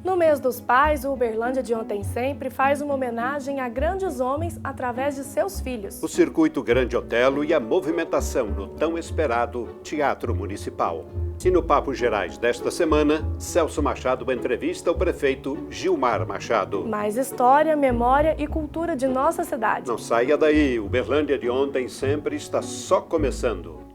No mês dos pais, o Uberlândia de Ontem Sempre faz uma homenagem a grandes homens através de seus filhos. O Circuito Grande Otelo e a movimentação no tão esperado Teatro Municipal. E no Papo Gerais desta semana, Celso Machado entrevista o prefeito Gilmar Machado. Mais história, memória e cultura de nossa cidade. Não saia daí, Uberlândia de Ontem Sempre está só começando.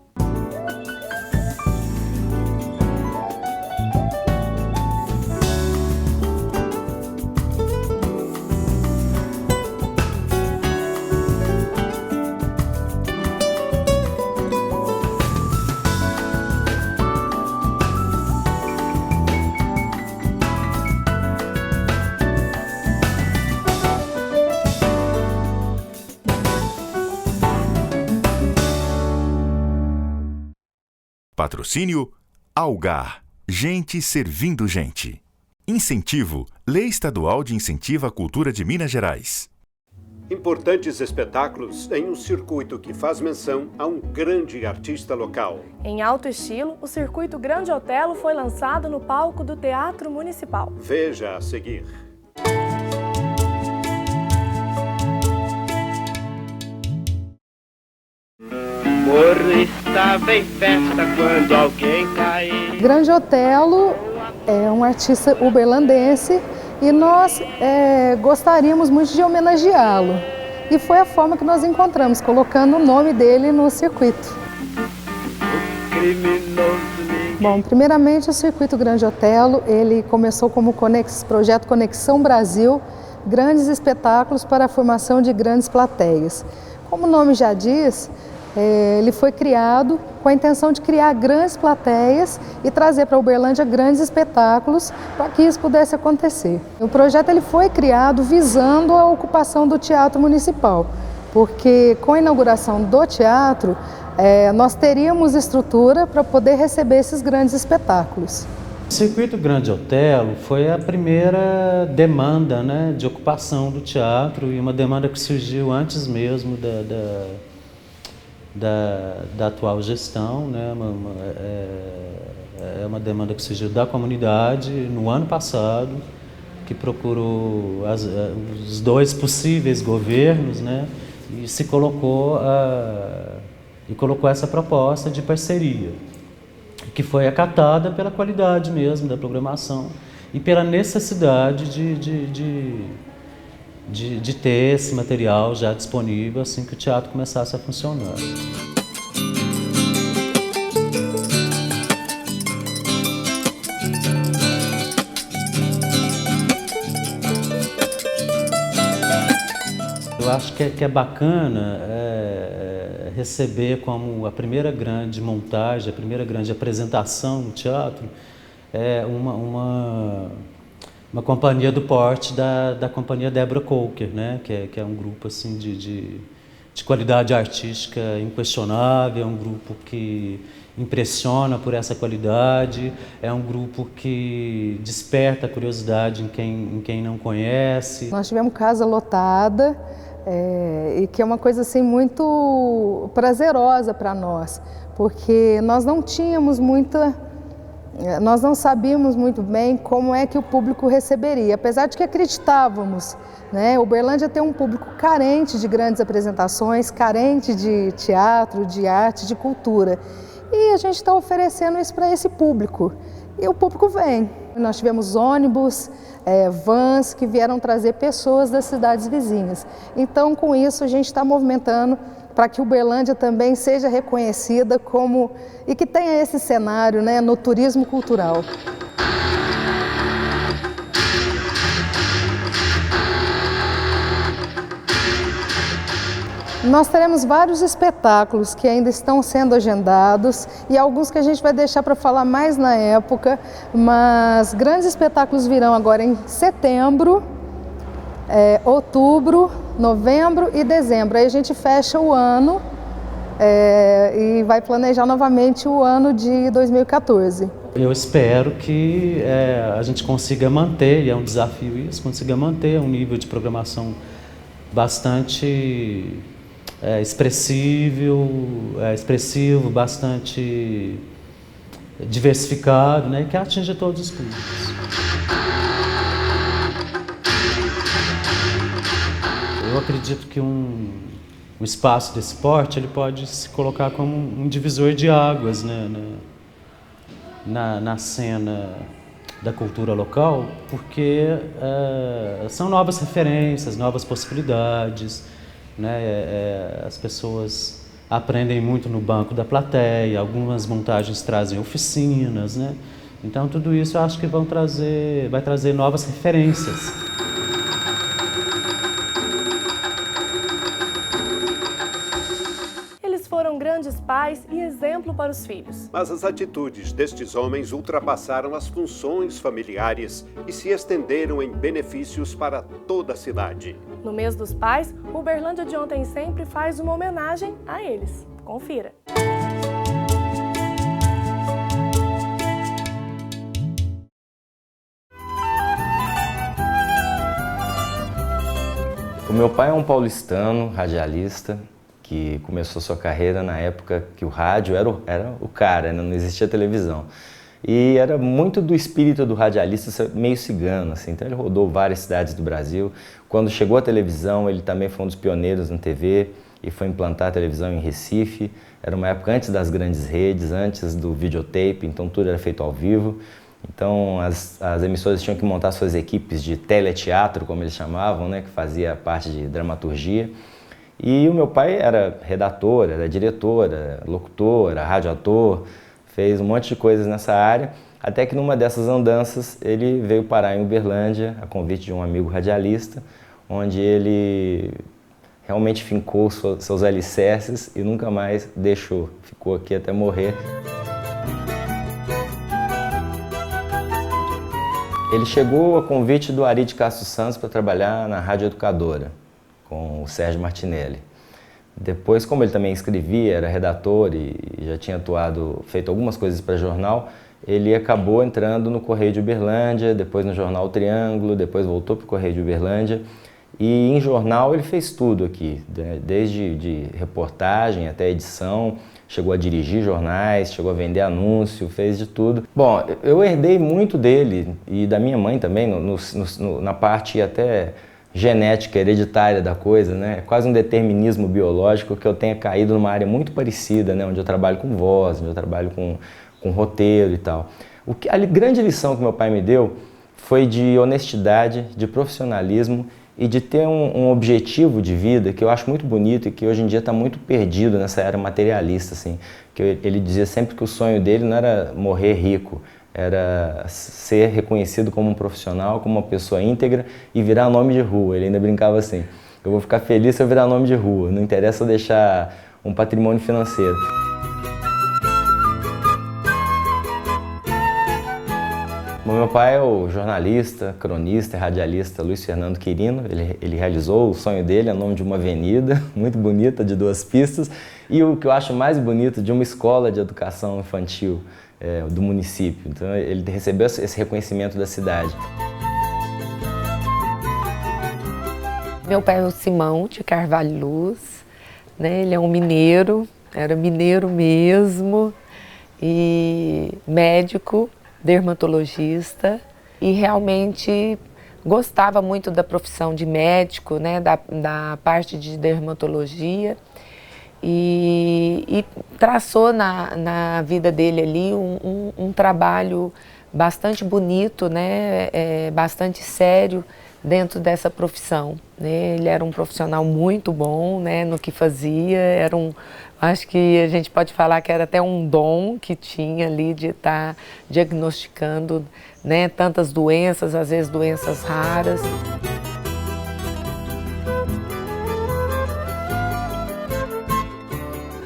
Patrocínio Algar, gente servindo gente. Incentivo, Lei Estadual de Incentivo à Cultura de Minas Gerais. Importantes espetáculos em um circuito que faz menção a um grande artista local. Em alto estilo, o Circuito Grande Otelo foi lançado no palco do Teatro Municipal. Veja a seguir. Morro estava em festa quando alguém caiu. Grande Otelo é um artista uberlandense e nós gostaríamos muito de homenageá-lo. E foi a forma que nós encontramos, colocando o nome dele no circuito. Bom, primeiramente o Circuito Grande Otelo, ele começou como projeto Conexão Brasil, grandes espetáculos para a formação de grandes plateias. Como o nome já diz, ele foi criado com a intenção de criar grandes plateias e trazer para Uberlândia grandes espetáculos para que isso pudesse acontecer. O projeto ele foi criado visando a ocupação do Teatro Municipal, porque com a inauguração do teatro, nós teríamos estrutura para poder receber esses grandes espetáculos. O Circuito Grande Otelo foi a primeira demanda, né, de ocupação do teatro e uma demanda que surgiu antes mesmo da atual gestão, né? É uma demanda que surgiu da comunidade no ano passado, que procurou os dois possíveis governos, né? E se colocou essa proposta de parceria, que foi acatada pela qualidade mesmo da programação e pela necessidade de ter esse material já disponível assim que o teatro começasse a funcionar. Eu acho que é bacana receber como a primeira grande montagem, a primeira grande apresentação no teatro, uma companhia do porte da companhia Débora Coker, né? que é um grupo assim, de qualidade artística inquestionável, é um grupo que impressiona por essa qualidade, é um grupo que desperta a curiosidade em quem não conhece. Nós tivemos casa lotada, e que é uma coisa assim, muito prazerosa para nós, porque nós não sabíamos muito bem como é que o público receberia, apesar de que acreditávamos, né? Uberlândia tem um público carente de grandes apresentações, carente de teatro, de arte, de cultura. E a gente está oferecendo isso para esse público. E o público vem. Nós tivemos ônibus, vans que vieram trazer pessoas das cidades vizinhas. Então, com isso, a gente está movimentando para que Uberlândia também seja reconhecida e que tenha esse cenário, né, no turismo cultural. Nós teremos vários espetáculos que ainda estão sendo agendados e alguns que a gente vai deixar para falar mais na época, mas grandes espetáculos virão agora em setembro, outubro, novembro e dezembro. Aí a gente fecha o ano e vai planejar novamente o ano de 2014. Eu espero que a gente consiga manter, e é um desafio isso, consiga manter um nível de programação bastante expressivo, bastante diversificado, né, que atinja todos os públicos. Eu acredito que um espaço desse porte ele pode se colocar como um divisor de águas, né, na cena da cultura local, porque são novas referências, novas possibilidades, né? As pessoas aprendem muito no banco da plateia, algumas montagens trazem oficinas, né? Então tudo isso eu acho que vai trazer novas referências. Foram grandes pais e exemplo para os filhos. Mas as atitudes destes homens ultrapassaram as funções familiares e se estenderam em benefícios para toda a cidade. No mês dos pais, o Uberlândia de Ontem e Sempre faz uma homenagem a eles. Confira. O meu pai é um paulistano, radialista, que começou sua carreira na época que o rádio era o cara, não existia televisão. E era muito do espírito do radialista meio cigano, assim. Então ele rodou várias cidades do Brasil. Quando chegou a televisão, ele também foi um dos pioneiros na TV e foi implantar a televisão em Recife. Era uma época antes das grandes redes, antes do videotape, então tudo era feito ao vivo. Então as emissoras tinham que montar suas equipes de teleteatro, como eles chamavam, né, que fazia parte de dramaturgia. E o meu pai era redator, era diretor, era locutor, era radioator, fez um monte de coisas nessa área, até que numa dessas andanças ele veio parar em Uberlândia, a convite de um amigo radialista, onde ele realmente fincou seus alicerces e nunca mais deixou, ficou aqui até morrer. Ele chegou a convite do Ari de Castro Santos para trabalhar na Rádio Educadora, com o Sérgio Martinelli. Depois, como ele também escrevia, era redator e já tinha feito algumas coisas para jornal, ele acabou entrando no Correio de Uberlândia, depois no jornal Triângulo, depois voltou para o Correio de Uberlândia. E em jornal ele fez tudo aqui, desde de reportagem até edição, chegou a dirigir jornais, chegou a vender anúncio, fez de tudo. Bom, eu herdei muito dele e da minha mãe também, na parte até genética, hereditária da coisa, né? É quase um determinismo biológico que eu tenha caído numa área muito parecida, né? Onde eu trabalho com voz, onde eu trabalho com roteiro e tal. A grande lição que meu pai me deu foi de honestidade, de profissionalismo e de ter um objetivo de vida que eu acho muito bonito e que hoje em dia está muito perdido nessa era materialista, assim. Que ele dizia sempre que o sonho dele não era morrer rico, era ser reconhecido como um profissional, como uma pessoa íntegra e virar nome de rua. Ele ainda brincava assim: eu vou ficar feliz se eu virar nome de rua, não interessa eu deixar um patrimônio financeiro. Bom, meu pai é o jornalista, cronista e radialista Luiz Fernando Quirino. Ele realizou o sonho dele a nome de uma avenida muito bonita, de 2 pistas, e o que eu acho mais bonito, de uma escola de educação infantil do município. Então ele recebeu esse reconhecimento da cidade. Meu pai é o Simão de Carvalho Luz, né? Ele é um mineiro, era mineiro mesmo, e médico, dermatologista, e realmente gostava muito da profissão de médico, né? Da parte de dermatologia. E traçou na vida dele ali um trabalho bastante bonito, né? Bastante sério dentro dessa profissão, né? Ele era um profissional muito bom, né? No que fazia, acho que a gente pode falar que era até um dom que tinha ali de estar diagnosticando, né? Tantas doenças, às vezes doenças raras.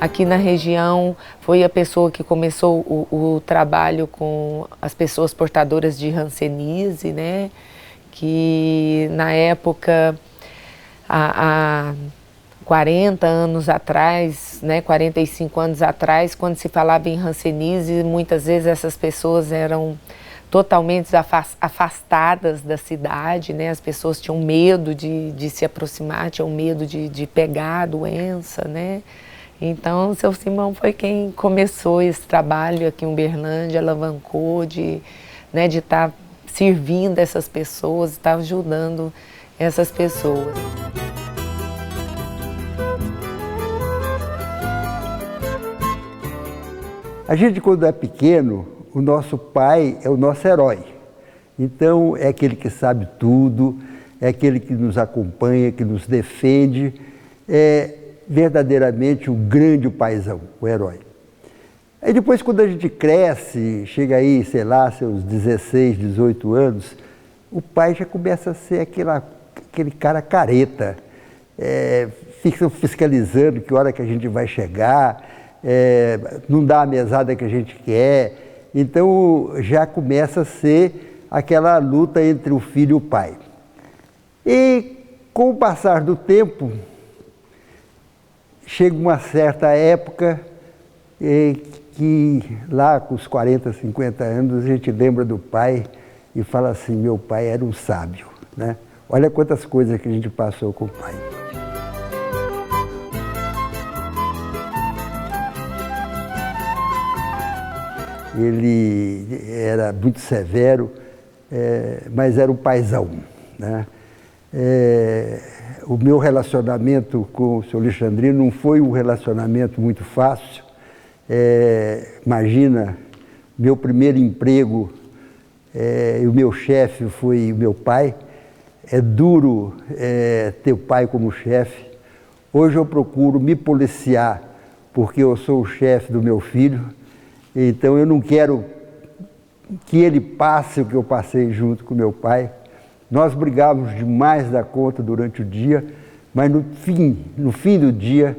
Aqui na região foi a pessoa que começou o trabalho com as pessoas portadoras de hanseníase, né? Que na época, há 40 anos atrás, né? 45 anos atrás, quando se falava em hanseníase, muitas vezes essas pessoas eram totalmente afastadas da cidade, né? As pessoas tinham medo de se aproximar, tinham medo de pegar a doença, né? Então, o seu Simão foi quem começou esse trabalho aqui em Uberlândia, alavancou de estar servindo essas pessoas, estar ajudando essas pessoas. A gente, quando é pequeno, o nosso pai é o nosso herói. Então, é aquele que sabe tudo, é aquele que nos acompanha, que nos defende, é verdadeiramente o grande paizão, o herói. Aí depois, quando a gente cresce, chega aí, sei lá, seus 16, 18 anos, o pai já começa a ser aquele cara careta, fica fiscalizando que hora que a gente vai chegar, não dá a mesada que a gente quer. Então já começa a ser aquela luta entre o filho e o pai. E com o passar do tempo, chega uma certa época que lá com os 40, 50 anos a gente lembra do pai e fala assim, meu pai era um sábio, né? Olha quantas coisas que a gente passou com o pai. Ele era muito severo, mas era um paizão, né? O meu relacionamento com o seu Alexandrino não foi um relacionamento muito fácil. Imagina, meu primeiro emprego, e o meu chefe foi o meu pai. É duro ter o pai como chefe. Hoje eu procuro me policiar, porque eu sou o chefe do meu filho. Então eu não quero que ele passe o que eu passei junto com meu pai. Nós brigávamos demais da conta durante o dia, mas no fim do dia,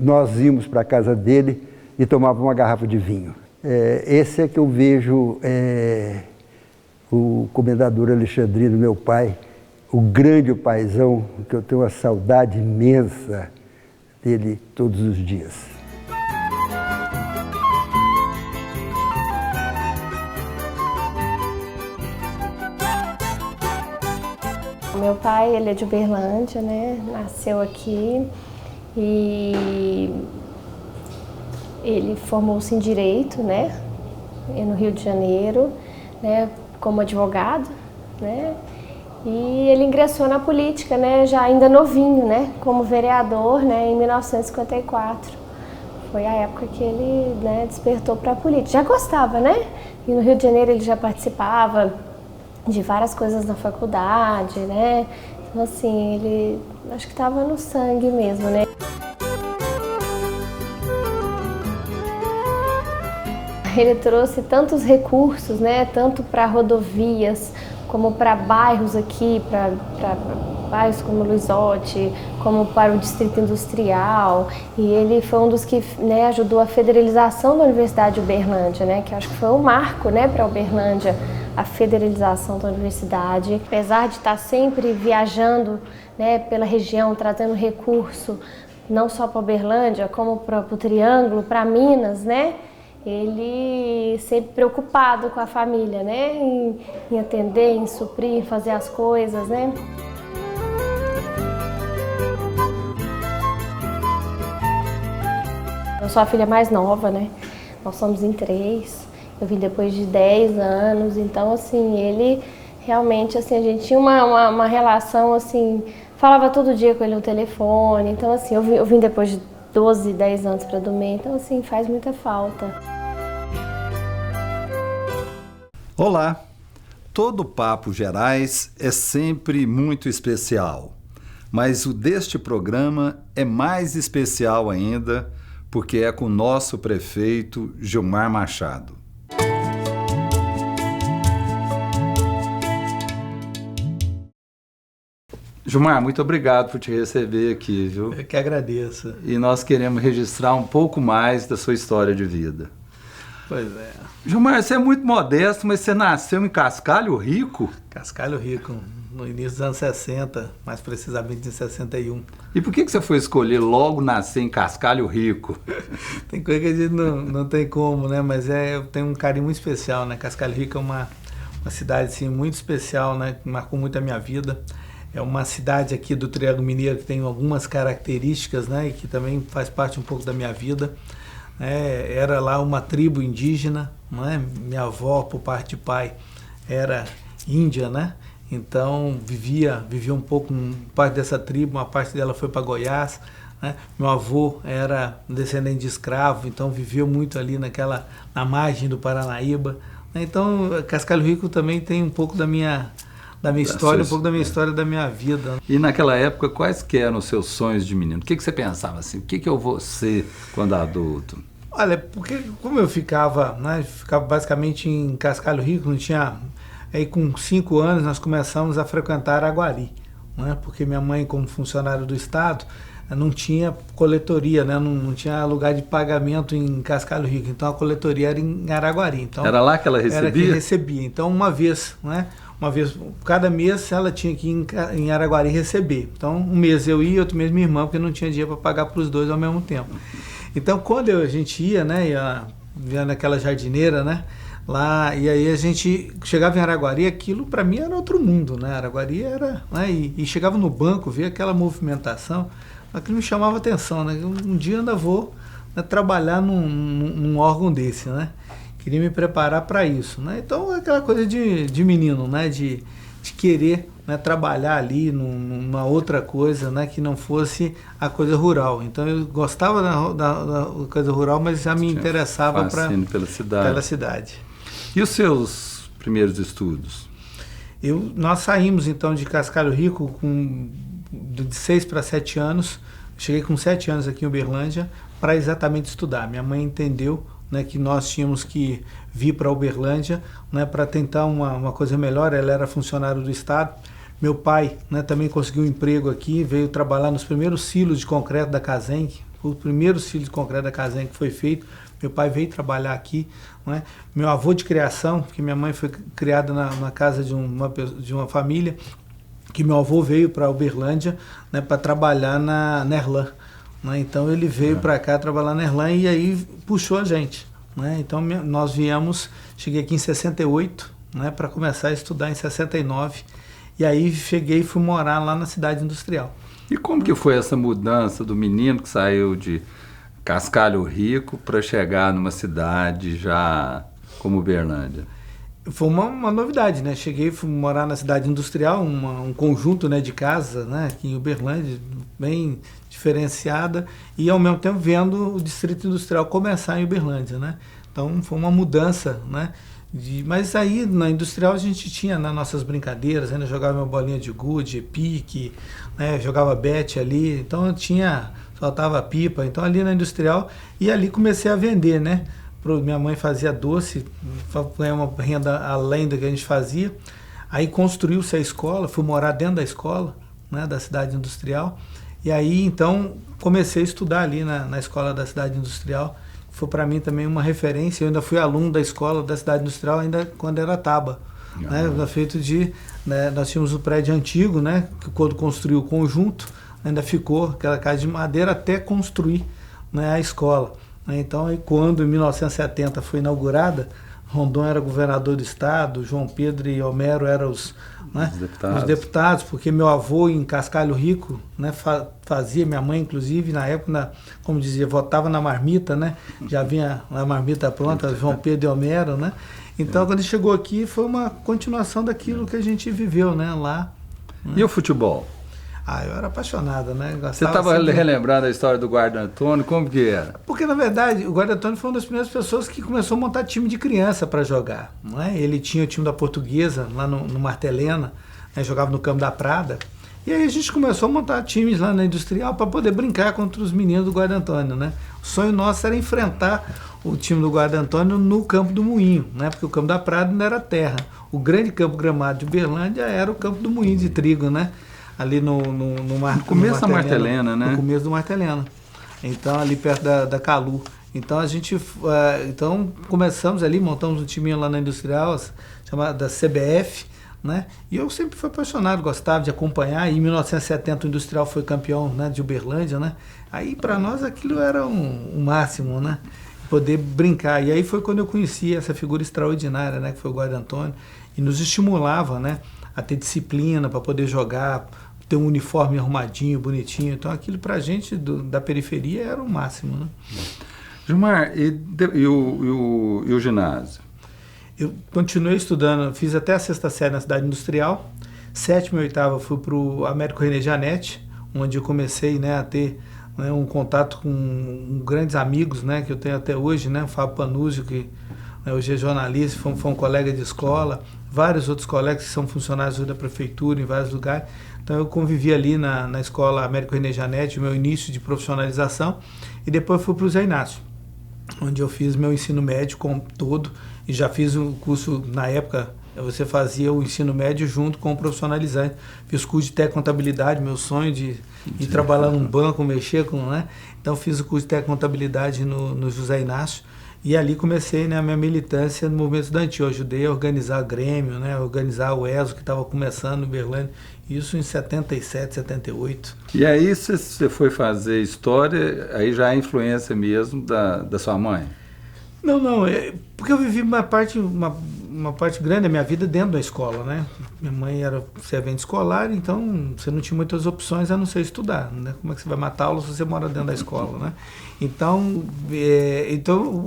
nós íamos para a casa dele e tomávamos uma garrafa de vinho. Esse é que eu vejo o comendador Alexandrino, meu pai, o grande paizão, que eu tenho uma saudade imensa dele todos os dias. Meu pai, ele é de Uberlândia, né? Nasceu aqui e ele formou-se em Direito, né? No Rio de Janeiro, né? Como advogado, né? E ele ingressou na política, né? Já ainda novinho, né? Como vereador, né? Em 1954. Foi a época que ele, né, despertou para a política. Já gostava, né? E no Rio de Janeiro ele já participava de várias coisas na faculdade, né? Então, assim, ele acho que estava no sangue mesmo, né? Ele trouxe tantos recursos, né? Tanto para rodovias, como para bairros aqui, para bairros como Luizotti, como para o Distrito Industrial. E ele foi um dos que, né, ajudou a federalização da Universidade de Uberlândia, né? Que acho que foi um marco, né, para Uberlândia, a federalização da universidade. Apesar de estar sempre viajando, né, pela região, trazendo recurso, não só para Uberlândia, como para o Triângulo, para Minas, né? Ele sempre preocupado com a família, né? Em atender, em suprir, em fazer as coisas, né? Eu sou a filha mais nova, né? Nós somos em 3. Eu vim depois de 10 anos, então, assim, ele realmente, assim, a gente tinha uma relação, assim, falava todo dia com ele no telefone, então, assim, eu vim depois de 12, 10 anos para Dumé, então, assim, faz muita falta. Olá! Todo Papo Gerais é sempre muito especial, mas o deste programa é mais especial ainda porque é com o nosso prefeito Gilmar Machado. Gilmar, muito obrigado por te receber aqui, viu? Eu que agradeço. E nós queremos registrar um pouco mais da sua história de vida. Pois é. Gilmar, você é muito modesto, mas você nasceu em Cascalho Rico? Cascalho Rico, no início dos anos 60, mais precisamente em 61. E por que você foi escolher logo nascer em Cascalho Rico? Tem coisa que a gente não tem como, né? Mas eu tenho um carinho muito especial, né? Cascalho Rico é uma cidade, assim, muito especial, né? Que marcou muito a minha vida. É uma cidade aqui do Triângulo Mineiro que tem algumas características, né? E que também faz parte um pouco da minha vida. Era lá uma tribo indígena, né? Minha avó, por parte de pai, era índia, né? Então vivia um pouco parte dessa tribo, uma parte dela foi para Goiás, né? Meu avô era descendente de escravo, então viveu muito ali na margem do Paranaíba. Então, Cascalho Rico também tem um pouco da minha história, um pouco da minha história, da minha vida. E naquela época, quais que eram os seus sonhos de menino? O que você pensava assim? O que eu vou ser quando adulto? Olha, porque como eu ficava basicamente em Cascalho Rico, não tinha... Aí com 5 anos nós começamos a frequentar Araguari, né? Porque minha mãe, como funcionária do Estado, não tinha coletoria, né? Não tinha lugar de pagamento em Cascalho Rico, então a coletoria era em Araguari. Então, era lá que ela recebia? Era que recebia. Então uma vez, cada mês ela tinha que ir em Araguari receber. Então um mês eu ia, outro mês minha irmã, porque não tinha dinheiro para pagar para os dois ao mesmo tempo. Então quando a gente ia, né, ia naquela jardineira, né, lá, e aí a gente chegava em Araguari, aquilo para mim era outro mundo, né? Araguari era, né, e chegava no banco, via aquela movimentação, aquilo me chamava a atenção, né? Um dia ainda vou, né, trabalhar num órgão desse, né? Queria me preparar para isso, né? Então aquela coisa de menino, né? De querer, né, trabalhar ali numa outra coisa, né, que não fosse a coisa rural. Então eu gostava da coisa rural, mas já me interessava pela cidade. E os seus primeiros estudos? Nós saímos então de Cascalho Rico de 6 para 7 anos. Cheguei com 7 anos aqui em Uberlândia para exatamente estudar. Minha mãe entendeu, né, que nós tínhamos que vir para Uberlândia, né, para tentar uma coisa melhor. Ela era funcionário do Estado. Meu pai, né, também conseguiu um emprego aqui, veio trabalhar nos primeiros silos de concreto da Casenc. Foi o primeiro silo de concreto da Casenc que foi feito. Meu pai veio trabalhar aqui, né? Meu avô de criação, porque minha mãe foi criada na casa de uma família, que meu avô veio para Uberlândia, né, para trabalhar na Nerlan, né? Então ele veio para cá trabalhar na Nerlan e aí puxou a gente, né? Então nós cheguei aqui em 68, né, para começar a estudar em 69, e aí cheguei e fui morar lá na cidade industrial. E como que foi essa mudança do menino que saiu de Cascalho Rico para chegar numa cidade já como Uberlândia? Foi uma novidade, né? Cheguei, fui morar na cidade industrial, um conjunto, né, de casa, né, aqui em Uberlândia, bem diferenciada, e ao mesmo tempo vendo o distrito industrial começar em Uberlândia, né? Então foi uma mudança, né? Mas aí na industrial a gente tinha nas nossas brincadeiras, ainda jogava uma bolinha de gude, pique, né, jogava bete ali, então soltava pipa, então ali na industrial, e ali comecei a vender, né? Minha mãe fazia doce, ganhar uma renda além do que a gente fazia. Aí construiu-se a escola, fui morar dentro da escola, né, da cidade industrial. E aí então comecei a estudar ali na escola da cidade industrial. Foi para mim também uma referência. Eu ainda fui aluno da escola da cidade industrial ainda quando era Taba, né? Feito né, nós tínhamos um prédio antigo, né, que quando construiu o conjunto ainda ficou aquela casa de madeira até construir, né, a escola. Então, aí, quando em 1970 foi inaugurada, Rondon era governador do estado, João Pedro e Homero eram os deputados, porque meu avô em Cascalho Rico, né, fazia, minha mãe inclusive, na época, como dizia, votava na marmita, né, já vinha a marmita pronta, João Pedro e Homero, né. Então, quando ele chegou aqui, foi uma continuação daquilo que a gente viveu, né, lá. Né. E o futebol? Eu era apaixonado, né? Você estava relembrando a história do Guarda Antônio, como que era? Porque, na verdade, o Guarda Antônio foi uma das primeiras pessoas que começou a montar time de criança para jogar, não é? Ele tinha o time da Portuguesa, lá no Martelena, né? Jogava no Campo da Prada, e aí a gente começou a montar times lá na Industrial para poder brincar contra os meninos do Guarda Antônio, né? O sonho nosso era enfrentar o time do Guarda Antônio no Campo do Moinho, né? Porque o Campo da Prada não era terra. O grande campo gramado de Uberlândia era o Campo do Moinho de Trigo, né? Ali no começo da Martelena, né? No começo do Martelena. Então, ali perto da Calu. Então, a gente começamos ali, montamos um timinho lá na Industrial, chamada CBF, né? E eu sempre fui apaixonado, gostava de acompanhar. E em 1970 o Industrial foi campeão, né, de Uberlândia, né? Aí, para nós, aquilo era um máximo, né? Poder brincar. E aí foi quando eu conheci essa figura extraordinária, né, que foi o Guarda Antônio, e nos estimulava, né, a ter disciplina para poder jogar, ter um uniforme arrumadinho, bonitinho. Então aquilo pra gente da periferia era o máximo, né? Gilmar, e o ginásio? Eu continuei estudando, fiz até a 6ª série na cidade industrial. 7ª e 8ª fui pro Américo René Janete, onde eu comecei, né, a ter né, um contato com grandes amigos, né, que eu tenho até hoje, né, o Fábio Panuzio, que hoje é jornalista, foi um colega de escola, vários outros colegas que são funcionários da prefeitura em vários lugares. Então eu convivi ali na escola Américo René Janete, o meu início de profissionalização, e depois fui para o Zé Inácio, onde eu fiz meu ensino médio todo, e já fiz um curso, na época, você fazia o ensino médio junto com o profissionalizante. Fiz curso de técnico-contabilidade, meu sonho de ir trabalhar num banco, mexer com, né? Então fiz o curso de técnico-contabilidade no José Inácio, e ali comecei, né, a minha militância no movimento estudantil. Eu ajudei a organizar o Grêmio, né, organizar o ESO, que estava começando em Uberlândia, isso em 77, 78. E aí você foi fazer história, aí já é influência mesmo da sua mãe? Não, porque eu vivi uma parte grande da minha vida dentro da escola, né? Minha mãe era servente escolar, então você não tinha muitas opções a não ser estudar, né? Como é que você vai matar aula se você mora dentro da escola, né? Então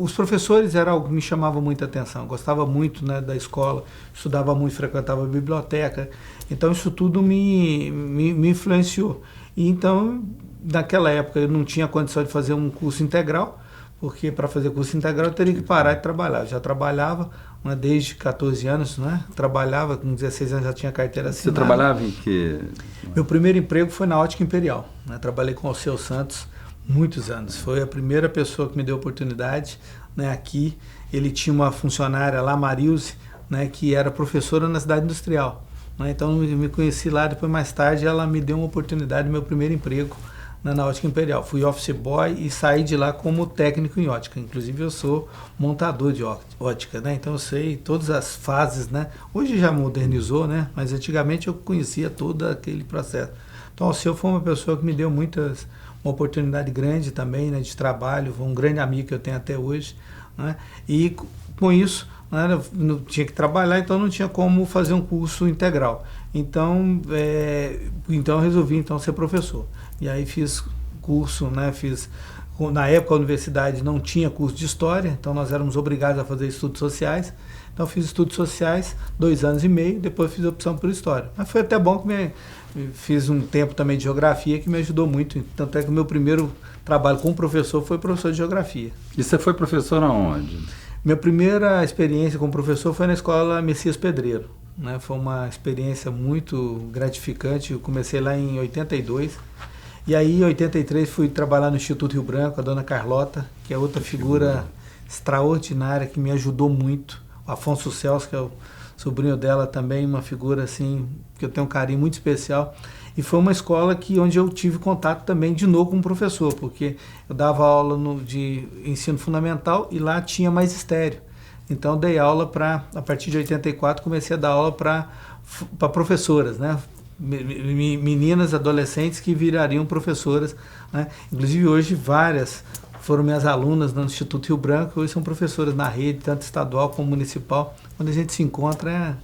os professores era algo que me chamava muita atenção. Eu gostava muito, né, da escola, estudava muito, frequentava a biblioteca. Então isso tudo me influenciou. E então, naquela época, eu não tinha condição de fazer um curso integral, porque para fazer curso integral eu teria que parar de trabalhar. Eu já trabalhava, né, desde 14 anos, né? Trabalhava, com 16 anos já tinha carteira assinada. Você trabalhava em quê? Meu primeiro emprego foi na Ótica Imperial, né? Trabalhei com o Alceu Santos muitos anos. Foi a primeira pessoa que me deu oportunidade, né, aqui. Ele tinha uma funcionária lá, Marilze, né, que era professora na cidade industrial, né? Então eu me conheci lá, depois mais tarde ela me deu uma oportunidade, meu primeiro emprego na Ótica Imperial. Fui office boy e saí de lá como técnico em ótica. Inclusive eu sou montador de ótica, né? Então eu sei todas as fases, né? Hoje já modernizou, né? Mas antigamente eu conhecia todo aquele processo. Então o Alceu foi uma pessoa que me deu uma oportunidade grande também, né, de trabalho, foi um grande amigo que eu tenho até hoje, né? E com isso, né, eu não tinha que trabalhar, então não tinha como fazer um curso integral. Então eu resolvi ser professor. E aí fiz curso, né, na época a universidade não tinha curso de história, então nós éramos obrigados a fazer estudos sociais. Então fiz estudos sociais 2 anos e meio, depois fiz opção por história. Mas foi até bom que fiz um tempo também de geografia, que me ajudou muito. Tanto é que o meu primeiro trabalho como professor foi professor de geografia. E você foi professor aonde? Minha primeira experiência como professor foi na escola Messias Pedreiro, né? Foi uma experiência muito gratificante. Eu comecei lá em 82. E aí, em 83, fui trabalhar no Instituto Rio Branco, a dona Carlota, que é outra figura extraordinária, que me ajudou muito. O Afonso Celso, que é o sobrinho dela também, uma figura assim, que eu tenho um carinho muito especial. E foi uma escola onde eu tive contato também de novo com um professor, porque eu dava aula de ensino fundamental e lá tinha magistério. Então, dei aula a partir de 84, comecei a dar aula para professoras, né? Meninas, adolescentes que virariam professoras, né? Inclusive hoje várias foram minhas alunas no Instituto Rio Branco, hoje são professoras na rede, tanto estadual como municipal. Quando a gente se encontra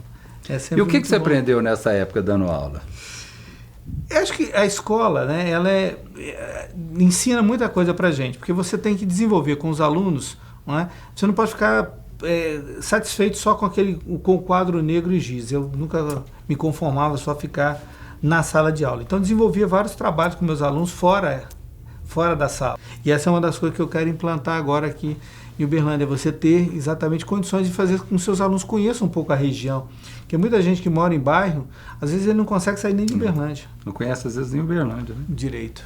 é sempre. E o que você bom. aprendeu nessa época dando aula? Eu acho que a escola, né, ela ensina muita coisa pra gente, porque você tem que desenvolver com os alunos, não é? Você não pode ficar satisfeito só com o quadro negro e giz. Eu nunca me conformava só ficar na sala de aula. Então desenvolvia vários trabalhos com meus alunos fora da sala. E essa é uma das coisas que eu quero implantar agora aqui em Uberlândia, você ter exatamente condições de fazer com que seus alunos conheçam um pouco a região. Porque muita gente que mora em bairro, às vezes ele não consegue sair nem de Uberlândia. Não conhece às vezes nem Uberlândia, né? Direito.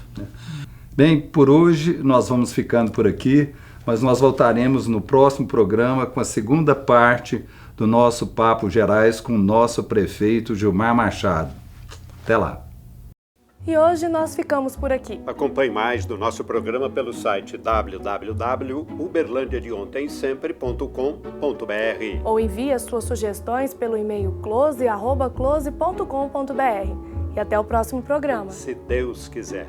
Bem, por hoje nós vamos ficando por aqui, mas nós voltaremos no próximo programa com a segunda parte do nosso Papo Gerais com o nosso prefeito Gilmar Machado. Até lá. E hoje nós ficamos por aqui. Acompanhe mais do nosso programa pelo site www.uberlandiadeontensempre.com.br ou envie as suas sugestões pelo e-mail close@close.com.br. E até o próximo programa. Se Deus quiser.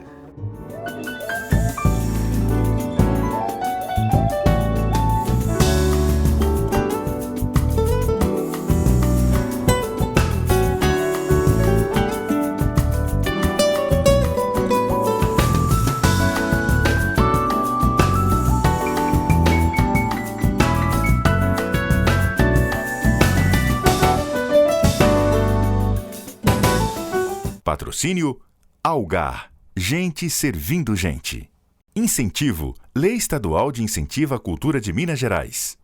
Patrocínio Algar. Gente servindo gente. Incentivo, Lei Estadual de Incentivo à Cultura de Minas Gerais.